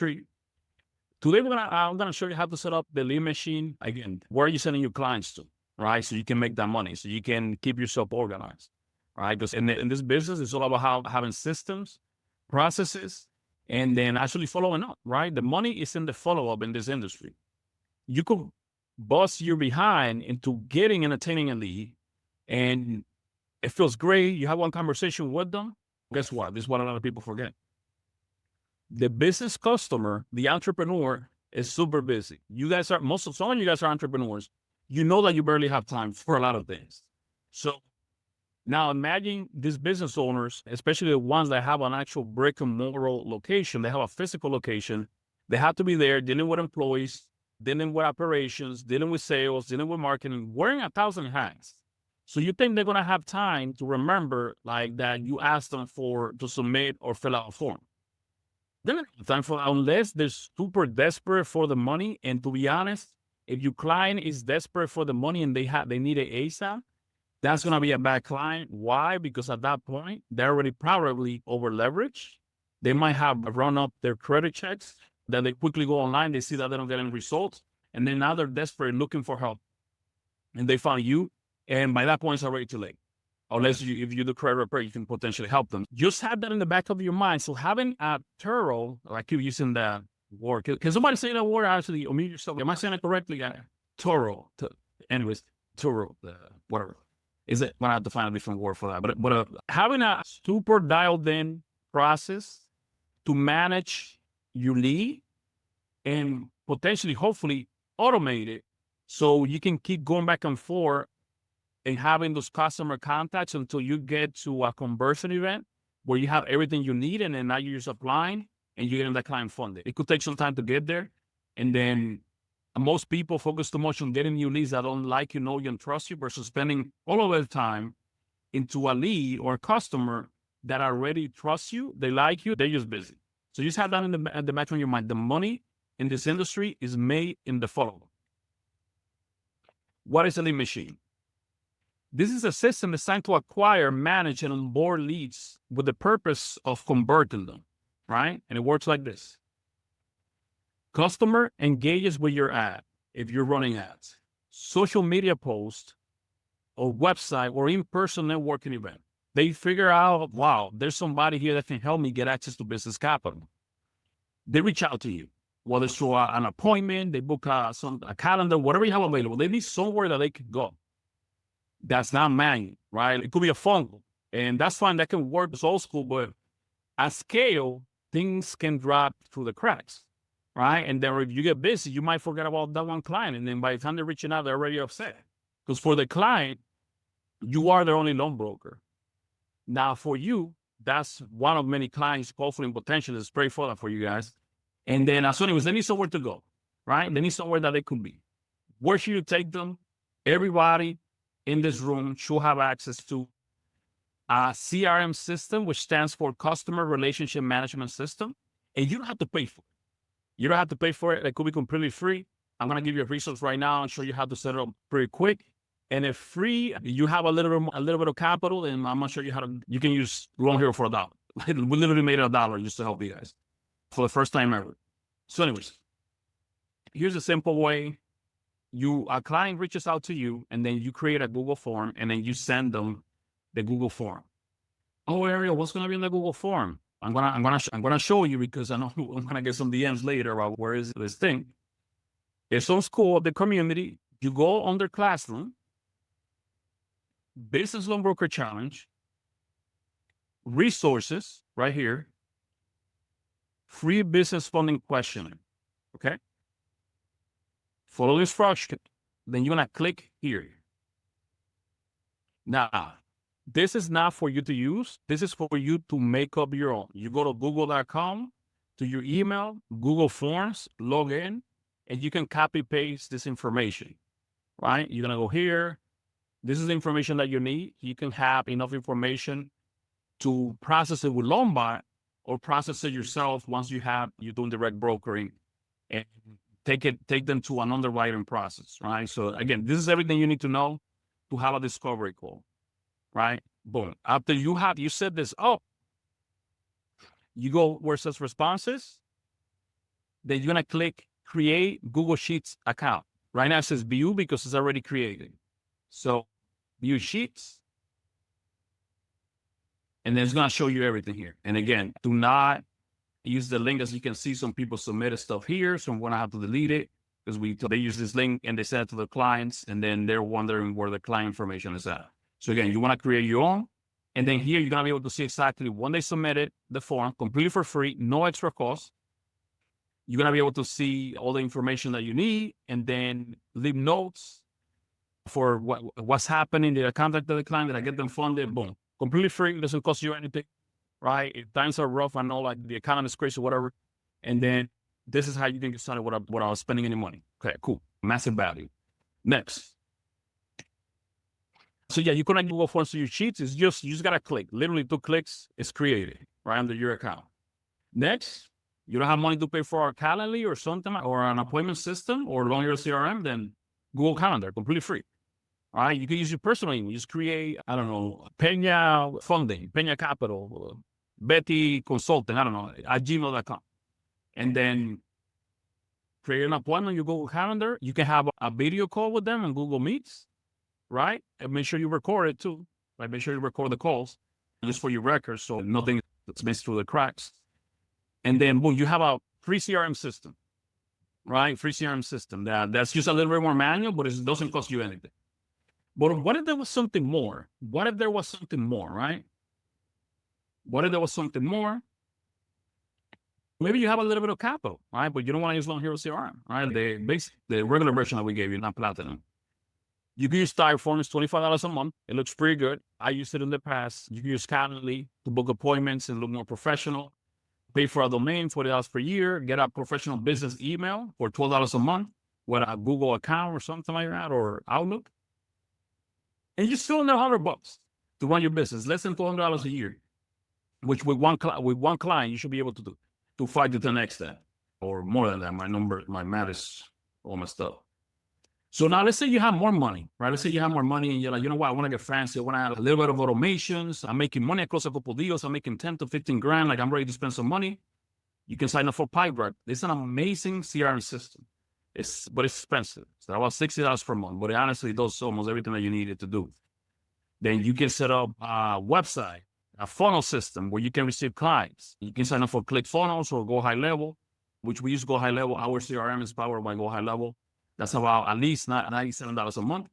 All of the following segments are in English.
industry. Today, I'm gonna show you how to set up the lead machine. Again, where are you sending your clients to, right? So you can make that money, so you can keep yourself organized, right? Because in this business, it's all about having systems, processes, and then actually following up, right? The money is in the follow-up in this industry. You could bust your behind into getting and attaining a lead, and it feels great. You have one conversation with them. Guess what? This is what a lot of people forget. The business customer, the entrepreneur, is super busy. Some of you guys are entrepreneurs. You know that you barely have time for a lot of things. So now imagine these business owners, especially the ones that have an actual brick and mortar location, they have a physical location. They have to be there dealing with employees, dealing with operations, dealing with sales, dealing with marketing, wearing 1,000 hats. So you think they're going to have time to remember like that you asked them to submit or fill out a form? They're not have time for that unless they're super desperate for the money. And to be honest, if your client is desperate for the money and they need it ASAP, that's going to be a bad client. Why? Because at that point, they're already probably over leveraged. They might have run up their credit checks. Then they quickly go online. They see that they don't get any results. And then now they're desperate looking for help. And they found you. And by that point, it's already too late. Unless if you do credit repair, you can potentially help them. Just have that in the back of your mind. So having a thorough, I keep using that word. Can somebody say that word actually? Or mute yourself. Am I saying it correctly? Thorough. Anyways, thorough, whatever. Is it? I'm going to have to find a different word for that. But having a super dialed in process to manage your lead and potentially, hopefully, automate it so you can keep going back and forth and having those customer contacts until you get to a conversion event where you have everything you need, and then now you're just applying and you're getting that client funded. It could take some time to get there. And then most people focus too much on getting new leads that don't like you, know you, and trust you versus spending all of their time into a lead or a customer that already trusts you, they like you, they're just busy. So you just have that at the back of your mind. The money in this industry is made in the follow-up. What is a lead machine? This is a system designed to acquire, manage, and onboard leads with the purpose of converting them, right? And it works like this. Customer engages with your ad if you're running ads, social media post, or website, or in-person networking event. They figure out, wow, there's somebody here that can help me get access to business capital. They reach out to you, whether it's through an appointment, they book a calendar, whatever you have available. They need somewhere that they can go. That's not manual, right? It could be a phone call, and that's fine. That can work. It's old school, but at scale, things can drop through the cracks, right? And then if you get busy, you might forget about that one client. And then by the time they're reaching out, they're already upset. Because for the client, you are their only loan broker. Now for you, that's one of many clients, hopefully and potentially, is great for that for you guys. And then as soon as they need somewhere to go, right? They need somewhere that they could be. Where should you take them? Everybody in this room should have access to a CRM system, which stands for Customer Relationship Management System. And you don't have to pay for it. You don't have to pay for it. It could be completely free. I'm going to give you a resource right now and show you how to set it up pretty quick. And if free, you have a little bit of capital, and I'm going to show you you can use Loan Hero for $1. We literally made it $1 just to help you guys for the first time ever. So anyways, here's a simple way. A client reaches out to you, and then you create a Google form, and then you send them the Google form. Oh, Ariel, what's going to be in the Google form? I'm gonna show you, because I know I'm gonna get some DMs later about where is this thing. It's some school, the community. You go on their classroom, Business Loan Broker Challenge, resources right here, free business funding questionnaire. Okay. Follow the instruction. Then you're going to click here. Now, this is not for you to use. This is for you to make up your own. You go to google.com, to your email, Google Forms, log in, and you can copy paste this information, right? You're going to go here. This is the information that you need. You can have enough information to process it with Lombard or process it yourself once you're doing direct brokering, and take them to an underwriting process, right? So again, this is everything you need to know to have a discovery call, right? Boom. After you set this up, you go where it says responses, then you're going to click create Google Sheets account. Right now it says view because it's already created. So view Sheets. And then it's going to show you everything here. And again, do not use the link. As you can see, some people submitted stuff here. So I'm going to have to delete it because they use this link and they send it to the clients. And then they're wondering where the client information is at. So again, you want to create your own. And then here you're going to be able to see exactly when they submitted the form, completely for free, no extra cost. You're going to be able to see all the information that you need and then leave notes for what's happening. Did I contact the client? Did I get them funded? Boom. Completely free. Doesn't cost you anything, right? If times are rough, I know like the economy is crazy or whatever. And then this is how you can get started without spending any money. Okay, cool. Massive value. Next. So yeah, you connect Google Forms to your Sheets. You just got to click. Literally 2 clicks, it's created right under your account. Next. You don't have money to pay for a Calendly or something, or an appointment system, or long your CRM, then Google Calendar, completely free. All right, you can use your personal email. Just create, I don't know, Peña Funding, Peña Capital, Betty Consulting, I don't know, at gmail.com. And then create an appointment, you Google Calendar. You can have a video call with them in Google Meets, right? And make sure you record it too, right? Make sure you record the calls just for your records so nothing that's missed through the cracks. And then, boom, you have a free CRM system, right? Free CRM system. That's just a little bit more manual, but it doesn't cost you anything. But what if there was something more? What if there was something more, right? What if there was something more? Maybe you have a little bit of capital, right? But you don't want to use Long Hero CRM, right? The regular version that we gave you, not Platinum. You can use Typeform. It's $25 a month. It looks pretty good. I used it in the past. You can use Calendly to book appointments and look more professional. Pay for a domain, $40 per year, get a professional business email for $12 a month with a Google account or something like that, or Outlook. And you're still under $100 to run your business, less than $200 a year, which with one client, you should be able to do to fight to the next step or more than that. My math is all messed up. So now let's say you have more money, right? Let's say you have more money and you're like, you know what? I want to get fancy. I want to have a little bit of automations. I'm making money across a couple of deals. I'm making 10 to 15 grand. Like I'm ready to spend some money. You can sign up for Pipedrive. It's an amazing CRM system. But it's expensive. It's about $60 per month, but it honestly does almost everything that you need it to do. Then you can set up a website, a funnel system where you can receive clients. You can sign up for ClickFunnels or Go High Level, which we use Go High Level. Our CRM is powered by Go High Level. That's about at least $97 a month.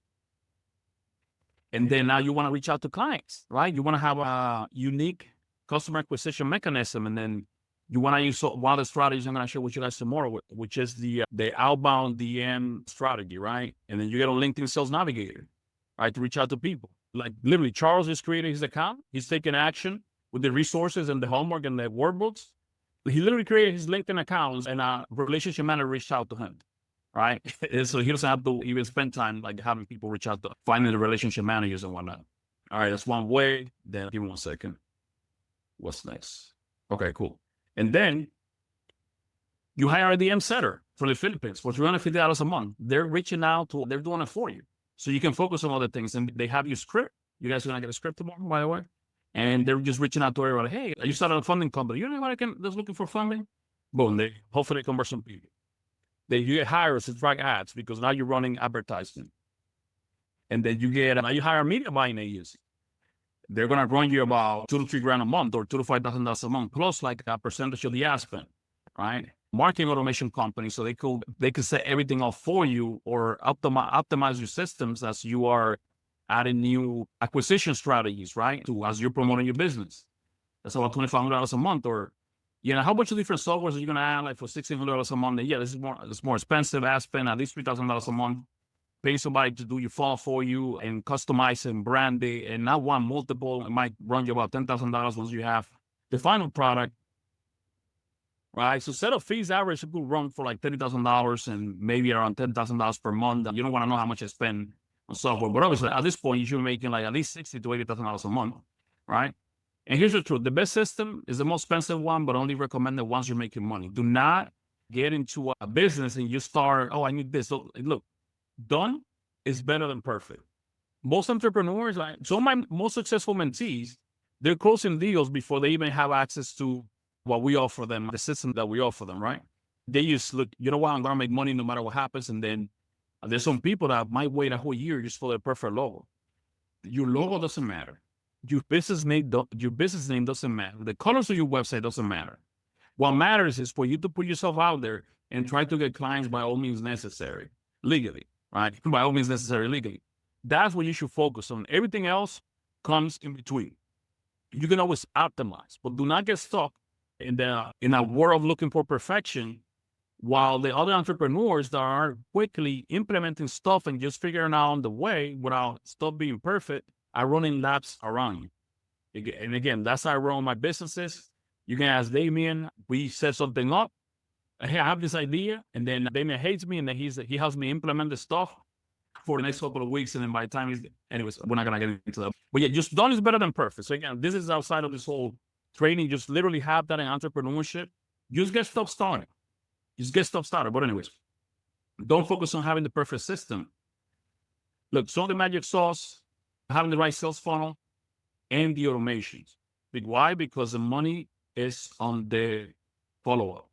And then now you want to reach out to clients, right? You want to have a unique customer acquisition mechanism. And then you want to use one of the strategies I'm going to share with you guys tomorrow, which is the outbound DM strategy, right? And then you get a LinkedIn Sales Navigator, right, to reach out to people. Like literally, Charles is creating his account. He's taking action with the resources and the homework and the workbooks. He literally created his LinkedIn account and a relationship manager reached out to him. Right. So he doesn't have to even spend time like having people reach out to finding the relationship managers and whatnot. All right. That's one way. Then give me 1 second. What's next? Okay, cool. And then you hire a DM setter from the Philippines for $350 a month. They're reaching out they're doing it for you. So you can focus on other things. And they have your script. You guys are going to get a script tomorrow, by the way. And they're just reaching out to everyone. Hey, you started a funding company. You know anybody that's looking for funding? Boom. They hopefully convert some people. Then you get hires to track ads because now you're running advertising. And then now you hire a media buying agency. They're going to run you about $2 to $3 grand a month or $2,000 to $5,000 a month, plus like a percentage of the ad spend, right? Marketing automation company. So they could set everything up for you or optimize your systems as you are adding new acquisition strategies, right? As you're promoting your business. That's about $2,500 a month or how much of different softwares are you going to add like for $1,600 a month? Yeah, it's more expensive. Ad spend at least $3,000 a month. Pay somebody to do your funnel for you and customize and brand it and not one multiple. It might run you about $10,000 once you have the final product, right? So set up fees average could run for like $30,000 and maybe around $10,000 per month. You don't want to know how much I spend on software, but obviously at this point you should be making like at least $60,000 to $80,000 a month, right? And here's the truth. The best system is the most expensive one, but only recommended once you're making money. Do not get into a business and you start, I need this. So, look, done is better than perfect. Most entrepreneurs, like some of my most successful mentees, they're closing deals before they even have access to what we offer them, the system that we offer them, right? They just look, you know what, I'm gonna make money no matter what happens. And then there's some people that might wait a whole year just for their perfect logo. Your logo doesn't matter. Your business name doesn't matter. The colors of your website doesn't matter. What matters is for you to put yourself out there and try to get clients by all means necessary, legally, right? By all means necessary, legally. That's what you should focus on. Everything else comes in between. You can always optimize, but do not get stuck in a world looking for perfection, while the other entrepreneurs that are quickly implementing stuff and just figuring out the way without stuff being perfect are running laps around you. And again, that's how I run my businesses. You can ask Damien. We set something up. Hey, I have this idea, and then Damien hates me, and then he helps me implement the stuff for the next couple of weeks. And then by the time anyways, we're not gonna get into that. But yeah, just done is better than perfect. So again, this is outside of this whole training. Just literally have that in entrepreneurship. Just get stuff started. But anyways, don't focus on having the perfect system. Look, so the magic sauce, having the right sales funnel, and the automations. Why? Because the money is on the follow-up.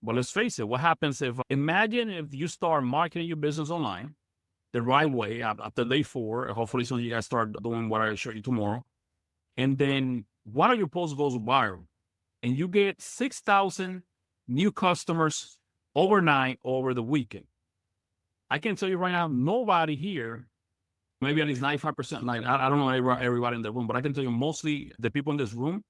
But let's face it, what happens imagine if you start marketing your business online the right way after day 4, hopefully some of you guys start doing what I show you tomorrow, and then one of your posts goes viral, and you get 6,000 new customers overnight over the weekend. I can tell you right now, nobody here, maybe at least 95%, like I don't know everybody in the room, but I can tell you mostly the people in this room,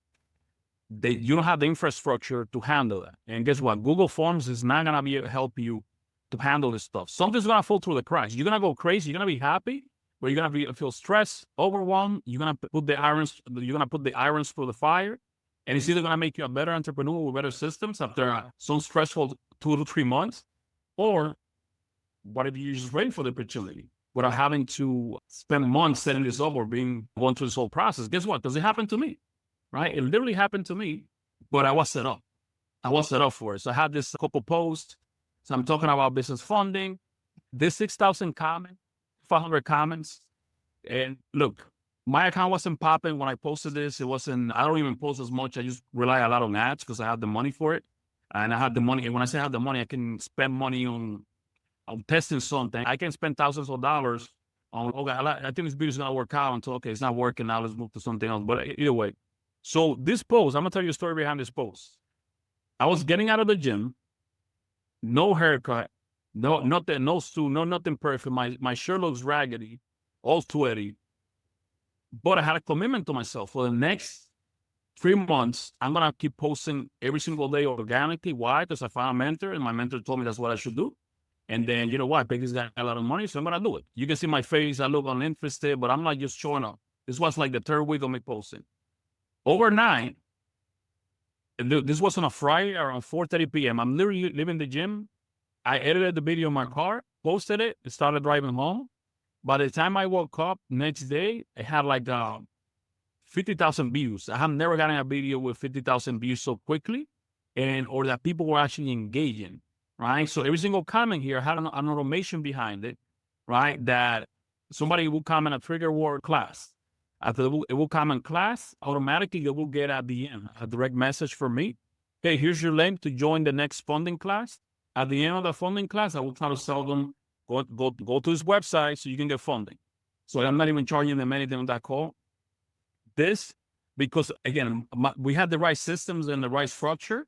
you don't have the infrastructure to handle that. And guess what? Google Forms is not going to be able to help you to handle this stuff. Something's going to fall through the cracks. You're going to go crazy. You're going to be happy, but you're going to feel stressed, overwhelmed. You're going to put the irons through the fire. And it's either going to make you a better entrepreneur with better systems after some stressful 2 to 3 months, or what if you're just ready for the opportunity without having to spend months setting this up or going through this whole process? Guess what? Does it happen to me? Right? It literally happened to me, but I was set up. For it. So I had this couple posts. So I'm talking about business funding. This 6,000 comments, 500 comments. And look, my account wasn't popping when I posted this. I don't even post as much. I just rely a lot on ads because I have the money for it. And I had the money. And when I say I have the money, I can spend money on testing something. I can spend thousands of dollars on, okay, I think this video is going to work out until, okay, it's not working. Now let's move to something else. But either way. So this post, I'm going to tell you a story behind this post. I was getting out of the gym, no haircut, no suit, nothing perfect. My shirt looks raggedy, all sweaty. But I had a commitment to myself. For the next 3 months, I'm going to keep posting every single day organically. Why? Because I found a mentor, and my mentor told me that's what I should do. And then, you know what? I paid this guy a lot of money, so I'm going to do it. You can see my face. I look uninterested, but I'm not just showing up. This was like the 3rd week of me posting. Overnight, this was on a Friday around 4:30 p.m. I'm literally leaving the gym. I edited the video in my car, posted it, started driving home. By the time I woke up next day, it had like 50,000 views. I have never gotten a video with 50,000 views so quickly, or that people were actually engaging, right? So every single comment here had an automation behind it, right? That somebody will comment a trigger word class. After it will comment class, automatically it will get at the end a direct message from me. Hey, here's your link to join the next funding class. At the end of the funding class, I will try to sell them, go to his website so you can get funding. So I'm not even charging them anything on that call. This, because again, we had the right systems and the right structure.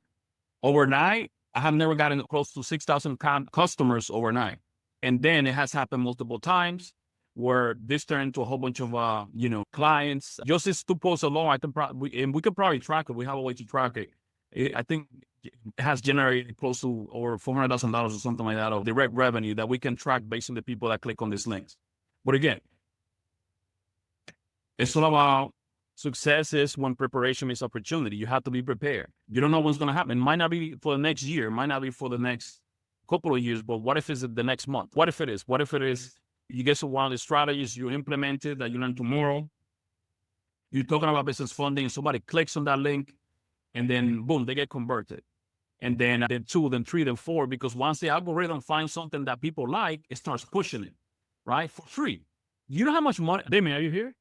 Overnight, I have never gotten close to 6,000 customers overnight. And then it has happened multiple times, where this turned into a whole bunch of, clients. Just these 2 posts alone, we could probably track it. We have a way to track it. I think it has generated close to over $400,000 or something like that of direct revenue that we can track based on the people that click on these links. But again, it's all about success is when preparation meets opportunity. You have to be prepared. You don't know what's going to happen. It might not be for the next year. It might not be for the next couple of years, but what if it's the next month? What if it is you get to one of the strategies you implemented that you learn tomorrow? You're talking about business funding, and somebody clicks on that link, and then boom, they get converted. And then 2, then 3, then 4, because once the algorithm finds something that people like, it starts pushing it, right? For free. You know how much money? Damien, are you here?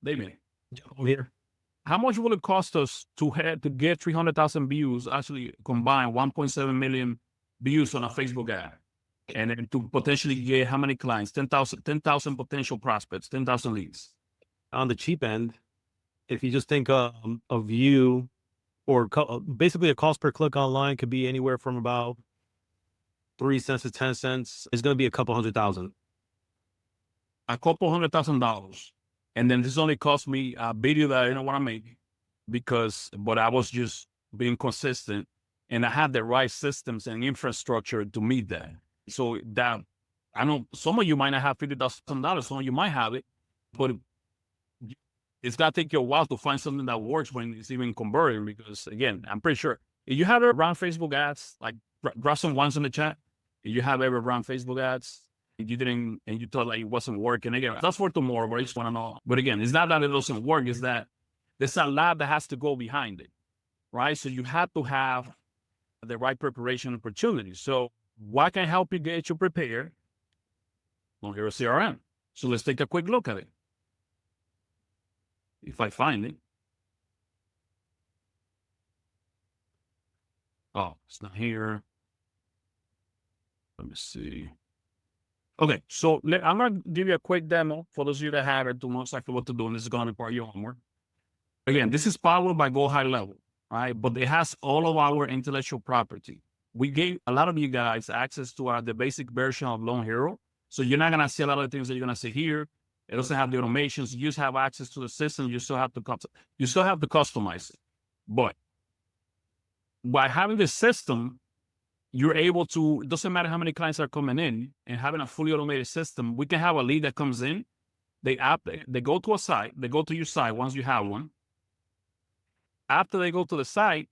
Damien. I'm here. how much will it cost us to get 300,000 views, actually combine 1.7 million views on a Facebook ad? And then to potentially get how many clients? 10,000 potential prospects, 10,000 leads. On the cheap end, if you just think a view or basically a cost per click online could be anywhere from about 3 cents to 10 cents. It's going to be a couple $100,000. A couple $100,000. And then this only cost me a video that I didn't want to make but I was just being consistent and I had the right systems and infrastructure to meet that. So that, I know some of you might not have $50,000, some of you might have it, but it's got to take you a while to find something that works when it's even converting, because again, I'm pretty sure if you had to run Facebook ads, like drop some ones in the chat, if you have ever run Facebook ads, and you didn't, and you thought like it wasn't working, again, that's for tomorrow, but I just want to know. But again, it's not that it doesn't work, it's that there's a lot that has to go behind it, right? So you have to have the right preparation opportunities. So what can help you get you prepared? Well, here's CRM. So let's take a quick look at it. If I find it. Oh, it's not here. Let me see. Okay, so I'm going to give you a quick demo for those of you that have it to know exactly what to do, and this is going to be part of your homework. Again, this is powered by Go High Level, right? But it has all of our intellectual property. We gave a lot of you guys access to the basic version of Loan Hero. So you're not going to see a lot of the things that you're going to see here. It doesn't have the automations. You just have access to the system. You still have to customize it. But by having this system, you're able to, it doesn't matter how many clients are coming in, and having a fully automated system, we can have a lead that comes in, they go to a site, they go to your site once you have one. After they go to the site,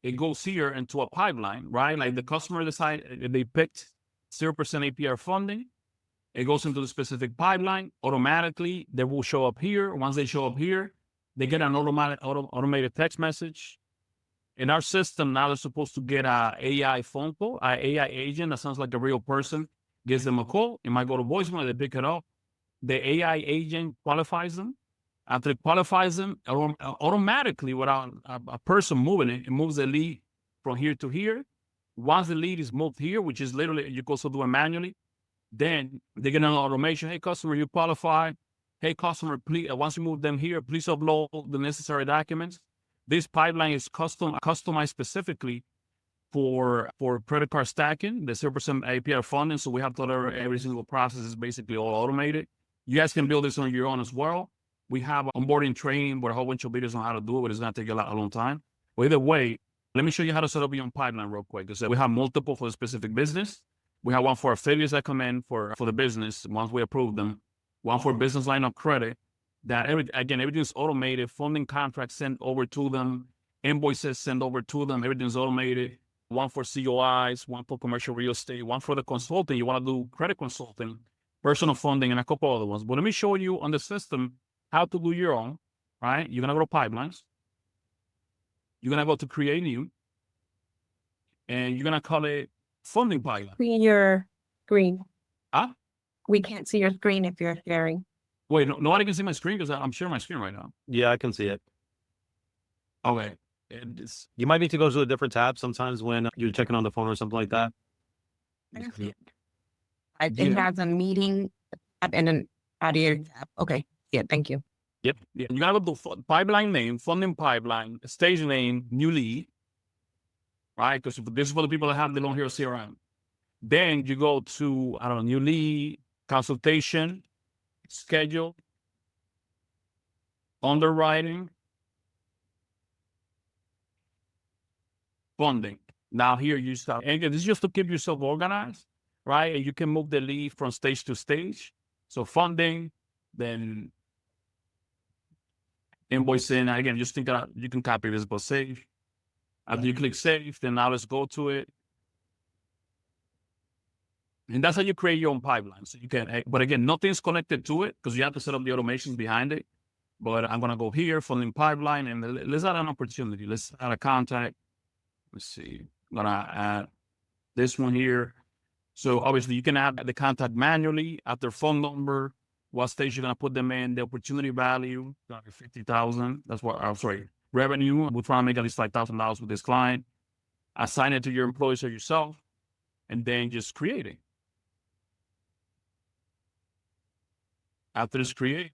it goes here into a pipeline, right? Like the customer decide they picked 0% APR funding. It goes into the specific pipeline. Automatically, they will show up here. Once they show up here, they get an automated text message. In our system, now they're supposed to get an AI phone call, an AI agent that sounds like a real person, gives them a call. It might go to voicemail, they pick it up. The AI agent qualifies them. After it qualifies them, automatically, without a person moving it, it moves the lead from here to here. Once the lead is moved here, which is literally, you can also do it manually, then they get an automation. Hey, customer, you qualify. Hey, customer, please, once you move them here, please upload the necessary documents. This pipeline is customized specifically for credit card stacking, the 0% APR funding. So we have to every single process is basically all automated. You guys can build this on your own as well. We have onboarding training with a whole bunch of videos on how to do it, but it's going to take a long time. But either way, let me show you how to set up your own pipeline real quick. Because we have multiple for the specific business. We have one for affiliates that come in for the business once we approve them. One for business line of credit. That everything's automated. Funding contracts sent over to them. Invoices sent over to them. Everything's automated. One for COIs, one for commercial real estate, one for the consulting. You want to do credit consulting, personal funding, and a couple other ones. But let me show you on the system how to do your own, right? You're going to go to pipelines. You're going to go to create new. And you're going to call it funding pipeline. See your screen. Huh? We can't see your screen if you're sharing. Wait, nobody can see my screen because I'm sharing my screen right now. Yeah, I can see it. Okay. You might need to go to a different tab sometimes when you're checking on the phone or something like that. I don't see it. It has a meeting tab and an audio tab. Okay. Yeah, thank you. Yep. Yeah. You gotta go to pipeline name, funding pipeline, stage name, new lead, right? Because this is for the people that have the Loan Hero CRM. Then you go to, I don't know, new lead, consultation, schedule, underwriting, funding. Now here you start. And again, this is just to keep yourself organized, right? And you can move the lead from stage to stage. So funding, then invoicing. Again, just think that you can copy this, but save. After you click save, then now let's go to it. And that's how you create your own pipeline. So you can, but again, nothing's connected to it because you have to set up the automations behind it. But I'm going to go here, funding pipeline, and let's add an opportunity. Let's add a contact. Let's see. I'm going to add this one here. So obviously you can add the contact manually, add their phone number, what stage you're gonna put them in, the opportunity value, 50,000. That's what I'm sorry. Revenue. We're trying to make at least like $1,000 with this client. Assign it to your employees or yourself, and then just create it. After it's created,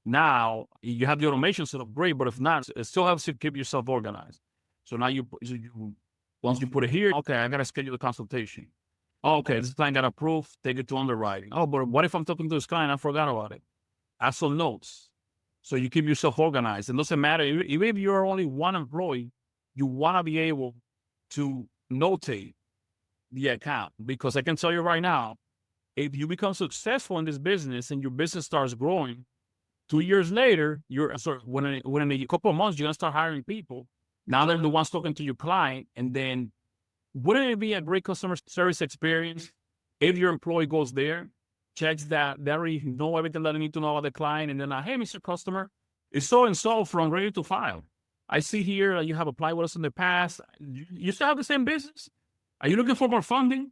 now you have the automation set up great, but if not, it still helps you keep yourself organized. So now once you put it here, okay, I gotta schedule a consultation. Oh, okay, this client got approved, take it to underwriting. Oh, but what if I'm talking to this client, I forgot about it? Add some notes. So you keep yourself organized. It doesn't matter, even if you're only one employee, you wanna be able to notate the account. Because I can tell you right now, if you become successful in this business and your business starts growing, 2 years later, when in a couple of months, you're gonna start hiring people. Now they're the ones talking to your client, and then wouldn't it be a great customer service experience if your employee goes there, checks that they already know everything that they need to know about the client, and then, hey, Mr. Customer, it's so and so from Ready to File. I see here you have applied with us in the past. You still have the same business? Are you looking for more funding?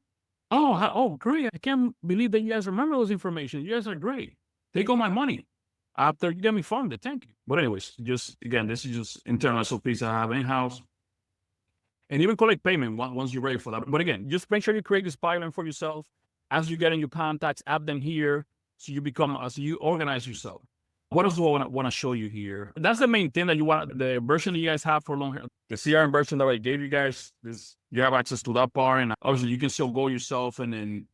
Oh, great. I can't believe that you guys remember those information. You guys are great. Take all my money after you get me funded. Thank you. But anyways, again, this is just internal SOPs I have in-house. And even collect payment once you're ready for that. But again, just make sure you create this pipeline for yourself. As you get in your contacts, add them here so you organize yourself. What else do I want to show you here? That's the main thing that you want. The version that you guys have for long hair, the CRM version that I gave you guys, you have access to that part. And obviously you can still go yourself and then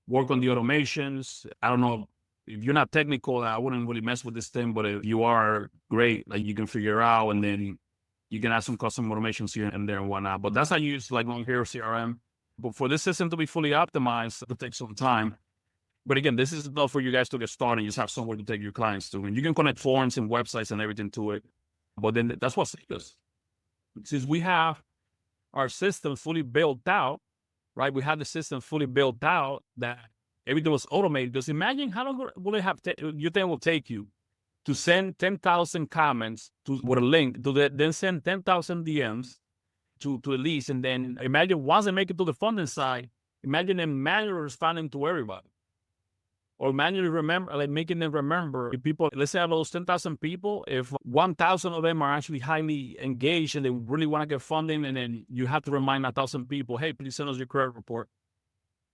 work on the automations. I don't know if you're not technical, I wouldn't really mess with this thing, but if you are great, like you can figure out, and then you can add some custom automations here and there and whatnot. But that's how you use like Long Hair CRM. But for this system to be fully optimized, it'll take some time. But again, this is enough for you guys to get started. You just have somewhere to take your clients to. And you can connect forms and websites and everything to it. But then that's what saves us. Since we have our system fully built out, right? We have the system fully built out that everything was automated. Just imagine how long will it have you think it will take you to send 10,000 comments with a link to then send 10,000 DMs to the leads. And then imagine once they make it to the funding side, imagine them manually responding to everybody. Or manually making them remember if people, let's say out of those 10,000 people, if 1,000 of them are actually highly engaged and they really want to get funding, and then you have to remind 1,000 people, hey, please send us your credit report.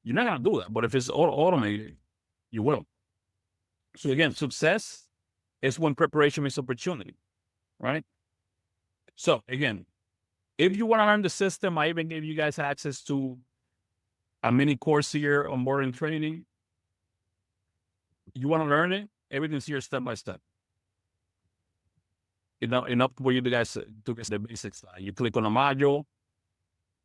You're not going to do that. But if it's automated, you will. So again, success is when preparation meets opportunity, right? So again, if you want to learn the system, I even gave you guys access to a mini course here on onboarding training. You want to learn it? Everything's here step by step. Enough for you guys to get the basics. You click on a module,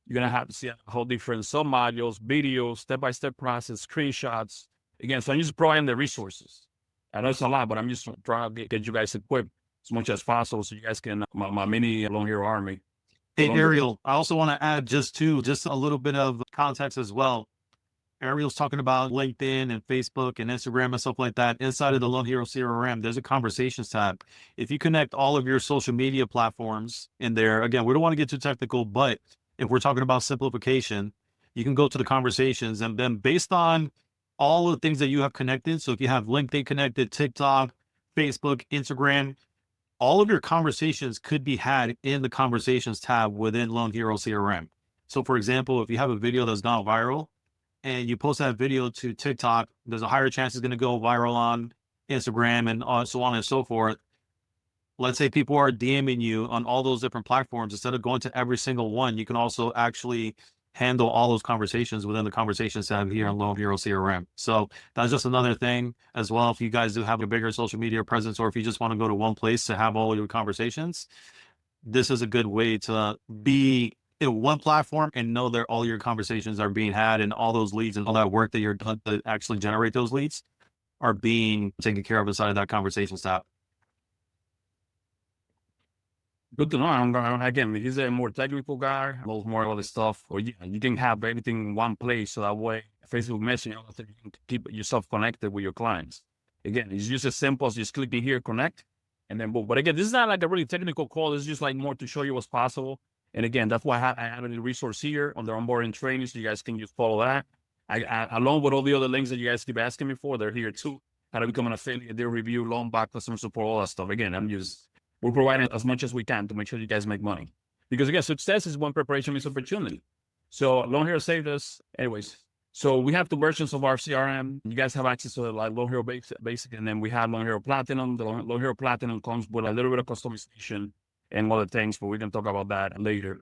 you're going to have to see a whole different sub-modules, videos, step-by-step process, screenshots. Again, so I'm just providing the resources. I know it's a lot, but I'm just trying to get you guys equipped as much as possible so you guys can, my mini Long Hair Army. Hey, Ariel, I also want to add just a little bit of context as well. Ariel's talking about LinkedIn and Facebook and Instagram and stuff like that. Inside of the Love Hero CRM, there's a conversations tab. If you connect all of your social media platforms in there, again, we don't want to get too technical, but if we're talking about simplification, you can go to the conversations, and then based on all of the things that you have connected. So if you have LinkedIn connected, TikTok, Facebook, Instagram, all of your conversations could be had in the conversations tab within Lone Hero CRM. So for example, if you have a video that's gone viral and you post that video to TikTok, there's a higher chance it's going to go viral on Instagram and so on and so forth. Let's say people are DMing you on all those different platforms. Instead of going to every single one, you can also actually handle all those conversations within the conversations tab here on Lone Hero CRM. So that's just another thing as well. If you guys do have a bigger social media presence, or if you just want to go to one place to have all of your conversations, this is a good way to be in one platform and know that all your conversations are being had, and all those leads and all that work that you're done to actually generate those leads are being taken care of inside of that conversations tab. Good to know. Again, he's a more technical guy, knows more about the stuff. Or you can have everything in one place, so that way Facebook Messenger, you can keep yourself connected with your clients. Again, it's just as simple as just clicking here, connect, and then boom. But again, this is not like a really technical call. It's just like more to show you what's possible. And again, that's why I added a resource here on the onboarding training, so you guys can just follow that. Along with all the other links that you guys keep asking me for, they're here too. how to become an affiliate, their review, loan back, customer support, all that stuff. Again, we're providing as much as we can to make sure you guys make money. Because again, success is when preparation meets opportunity. So Loan Hero saved us. Anyways, so we have 2 versions of our CRM. You guys have access to like Loan Hero Basic, and then we have Loan Hero Platinum. The Loan Hero Platinum comes with a little bit of customization and other things, but we can talk about that later.